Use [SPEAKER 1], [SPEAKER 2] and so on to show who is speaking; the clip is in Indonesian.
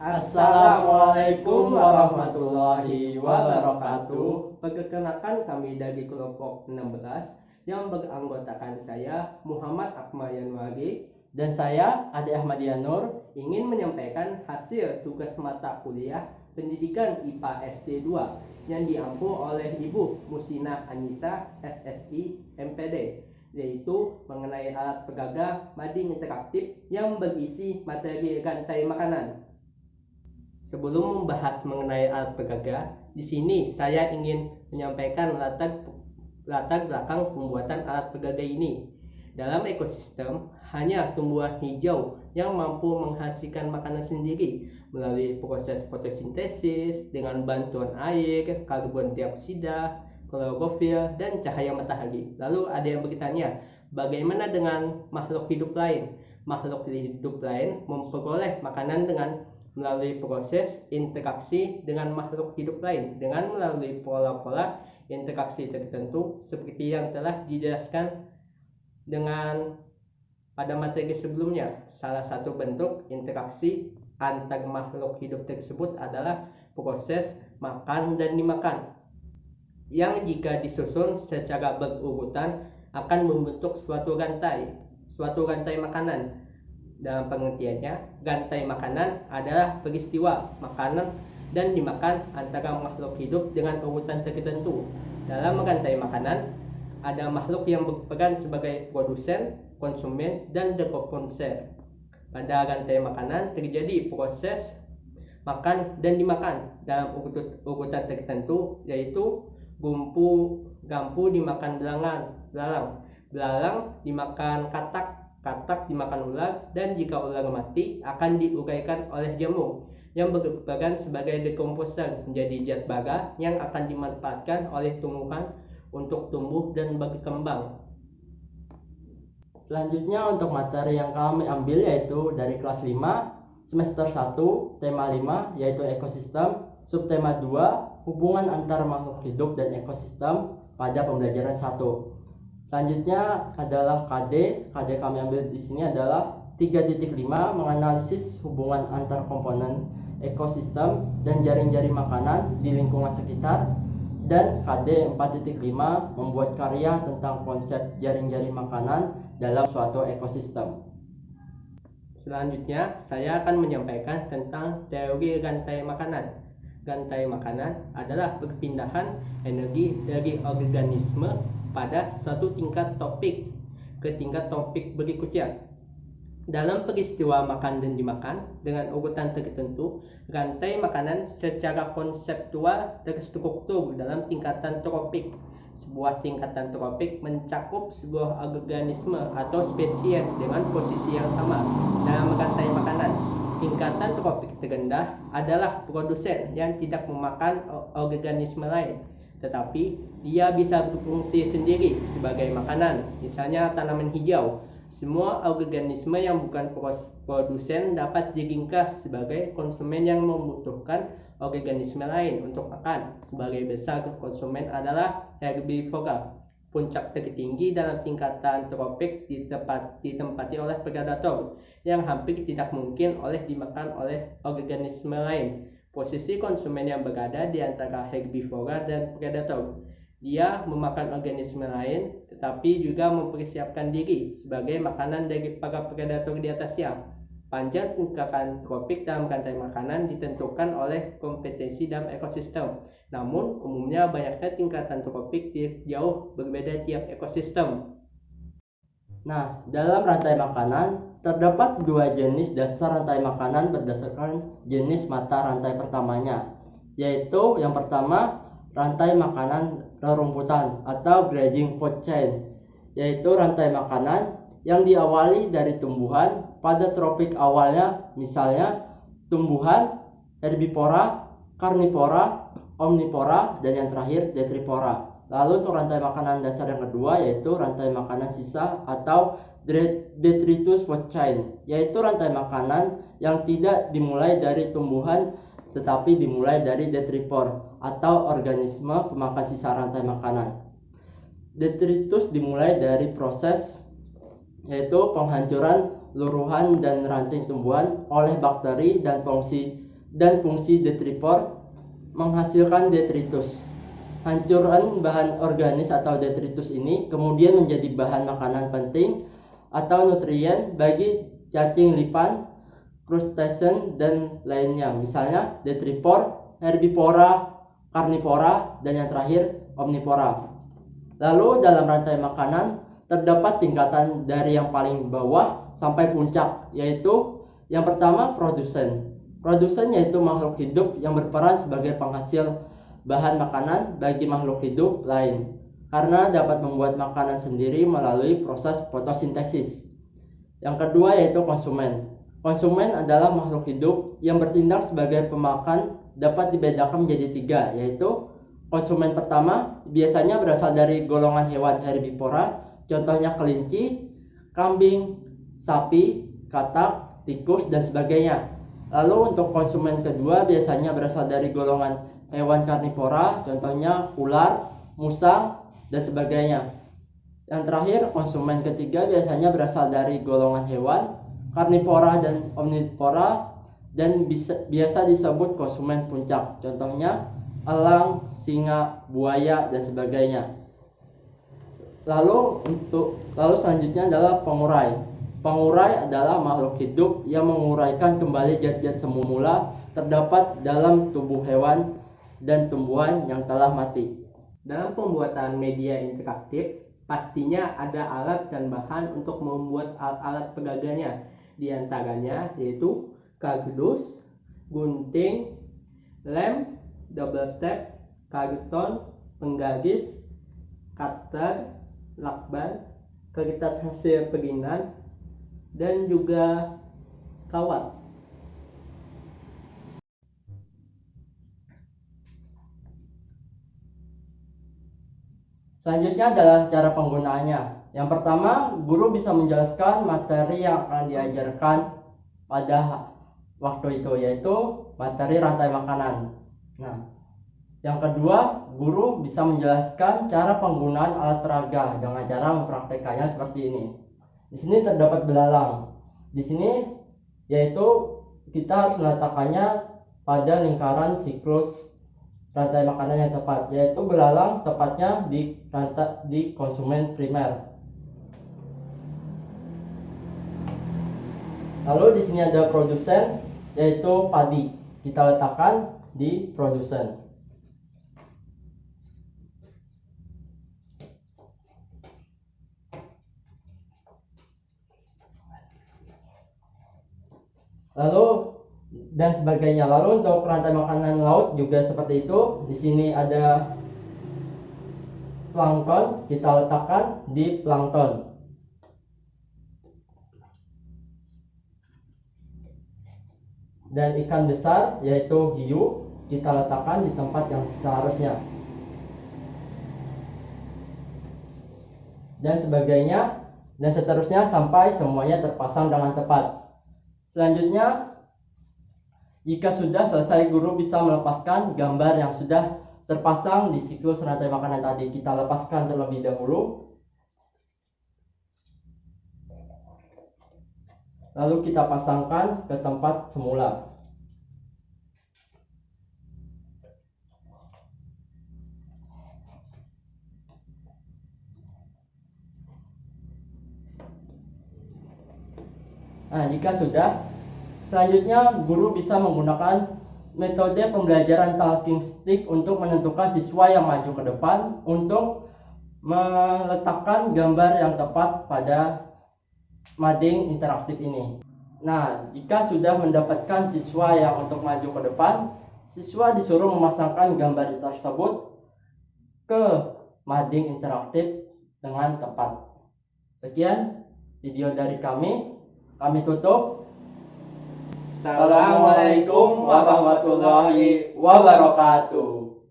[SPEAKER 1] Assalamualaikum warahmatullahi wabarakatuh. Perkenalkan, kami dari kelompok 16 yang beranggotakan saya Muhammad Akmal Yanwari
[SPEAKER 2] dan saya Ade Ahmadiyah Nur
[SPEAKER 1] ingin menyampaikan hasil tugas mata kuliah Pendidikan IPA SD 2 yang diampu oleh Ibu Musinah Anissa SSI MPD, yaitu mengenai alat pegagah mading interaktif yang berisi materi rantai makanan. Sebelum membahas mengenai alat pegagah, di sini saya ingin menyampaikan latar belakang pembuatan alat pegagah ini. Dalam ekosistem, hanya tumbuhan hijau yang mampu menghasilkan makanan sendiri melalui proses fotosintesis dengan bantuan air, karbon dioksida, klorofil, dan cahaya matahari. Lalu ada yang bertanya, bagaimana dengan makhluk hidup lain? Makhluk hidup lain memperoleh makanan dengan melalui proses interaksi dengan makhluk hidup lain dengan melalui pola-pola interaksi tertentu seperti yang telah dijelaskan dengan pada materi sebelumnya. Salah satu bentuk interaksi antar makhluk hidup tersebut adalah proses makan dan dimakan, yang jika disusun secara berurutan akan membentuk suatu rantai makanan. Dalam pengertiannya, rantai makanan adalah peristiwa makanan dan dimakan antara makhluk hidup dengan urutan tertentu. Dalam rantai makanan, ada makhluk yang berperan sebagai produsen, konsumen, dan dekomposer. Pada rantai makanan terjadi proses makan dan dimakan dalam urutan tertentu, yaitu gampu dimakan belalang dimakan katak dimakan ular, dan jika ular mati akan diuraikan oleh jamur yang berperan sebagai dekomposer menjadi zat bara yang akan dimanfaatkan oleh tumbuhan untuk tumbuh dan berkembang.
[SPEAKER 2] Selanjutnya untuk materi yang kami ambil yaitu dari kelas 5 semester 1 tema 5 yaitu ekosistem, subtema 2 hubungan antar makhluk hidup dan ekosistem pada pembelajaran 1. Selanjutnya adalah KD kami ambil di sini adalah 3.5 menganalisis hubungan antar komponen ekosistem dan jaring-jaring makanan di lingkungan sekitar, dan KD 4.5 membuat karya tentang konsep jaring-jaring makanan dalam suatu ekosistem.
[SPEAKER 1] Selanjutnya saya akan menyampaikan tentang teori rantai makanan. Rantai makanan adalah perpindahan energi dari organisme pada suatu tingkat topik ke tingkat topik berikutnya. Dalam peristiwa makan dan dimakan dengan urutan tertentu, rantai makanan secara konseptual terstruktur dalam tingkatan tropik. Sebuah tingkatan tropik mencakup sebuah organisme atau spesies dengan posisi yang sama dalam rantai makanan. Tingkatan tropik terendah adalah produsen yang tidak memakan organisme lain, tetapi dia bisa berfungsi sendiri sebagai makanan, misalnya tanaman hijau. Semua organisme yang bukan produsen dapat diringkas sebagai konsumen yang membutuhkan organisme lain untuk makan. Sebagai besar konsumen adalah herbivora. Puncak tertinggi dalam tingkatan tropik ditempati oleh predator yang hampir tidak mungkin dimakan oleh organisme lain. Posisi konsumen yang berada di antara herbivora dan predator. Dia memakan organisme lain, tetapi juga mempersiapkan diri sebagai makanan dari para predator di atasnya. Panjang tingkatan tropik dalam rantai makanan ditentukan oleh kompetensi dalam ekosistem. Namun, umumnya banyaknya tingkatan tropik jauh berbeda tiap ekosistem.
[SPEAKER 2] Nah, dalam rantai makanan terdapat dua jenis dasar rantai makanan berdasarkan jenis mata rantai pertamanya, yaitu yang pertama rantai makanan rerumputan atau grazing food chain, yaitu rantai makanan yang diawali dari tumbuhan pada tropik awalnya, misalnya tumbuhan herbivora, karnivora, omnivora, dan yang terakhir detrivora. Lalu untuk rantai makanan dasar yang kedua yaitu rantai makanan sisa atau detritus food chain, yaitu rantai makanan yang tidak dimulai dari tumbuhan tetapi dimulai dari detrivor atau organisme pemakan sisa rantai makanan. Detritus dimulai dari proses yaitu penghancuran luruhan dan ranting tumbuhan oleh bakteri dan fungsi dan fungsi detritor menghasilkan detritus. Hancuran bahan organis atau detritus ini kemudian menjadi bahan makanan penting atau nutrien bagi cacing lipan, crustacean, dan lainnya. Misalnya detritor, herbivora, karnivora, dan yang terakhir omnivora. Lalu dalam rantai makanan terdapat tingkatan dari yang paling bawah sampai puncak, yaitu yang pertama produsen. Produsen yaitu makhluk hidup yang berperan sebagai penghasil bahan makanan bagi makhluk hidup lain karena dapat membuat makanan sendiri melalui proses fotosintesis. Yang kedua yaitu konsumen. Konsumen adalah makhluk hidup yang bertindak sebagai pemakan, dapat dibedakan menjadi tiga, yaitu konsumen pertama biasanya berasal dari golongan hewan herbivora, contohnya kelinci, kambing, sapi, katak, tikus, dan sebagainya. Lalu untuk konsumen kedua biasanya berasal dari golongan hewan karnivora, contohnya ular, musang, dan sebagainya. Yang terakhir konsumen ketiga biasanya berasal dari golongan hewan karnivora dan omnivora dan biasa disebut konsumen puncak, contohnya elang, singa, buaya, dan sebagainya. Lalu selanjutnya adalah pengurai. Pengurai adalah makhluk hidup yang menguraikan kembali zat-zat semula terdapat dalam tubuh hewan dan tumbuhan yang telah mati.
[SPEAKER 1] Dalam pembuatan media interaktif, pastinya ada alat dan bahan untuk membuat alat pegaganya. Di antaranya yaitu kardus, gunting, lem, double tape, karton, penggaris, cutter, lakban, kertas hasil perinan, dan juga kawat.
[SPEAKER 2] Selanjutnya adalah cara penggunaannya. Yang pertama, guru bisa menjelaskan materi yang akan diajarkan pada waktu itu, yaitu materi rantai makanan. Nah, yang kedua, guru bisa menjelaskan cara penggunaan alat peraga dengan cara mempraktekannya seperti ini. Di sini terdapat belalang. Di sini yaitu kita harus meletakkannya pada lingkaran siklus rantai makanan yang tepat, yaitu belalang tepatnya di konsumen primer. Lalu di sini ada produsen, yaitu padi. Kita letakkan di produsen. Lalu dan sebagainya. Lalu untuk rantai makanan laut juga seperti itu. Di sini ada plankton, kita letakkan di plankton. Dan ikan besar yaitu hiu, kita letakkan di tempat yang seharusnya. Dan sebagainya, dan seterusnya sampai semuanya terpasang dengan tepat. Selanjutnya, jika sudah selesai, guru bisa melepaskan gambar yang sudah terpasang di siklus rantai makanan tadi. Kita lepaskan terlebih dahulu. Lalu kita pasangkan ke tempat semula. Nah, jika sudah, selanjutnya guru bisa menggunakan metode pembelajaran talking stick untuk menentukan siswa yang maju ke depan untuk meletakkan gambar yang tepat pada mading interaktif ini. Nah, jika sudah mendapatkan siswa yang untuk maju ke depan, siswa disuruh memasangkan gambar tersebut ke mading interaktif dengan tepat. Sekian video dari kami tutup. Assalamualaikum warahmatullahi wabarakatuh.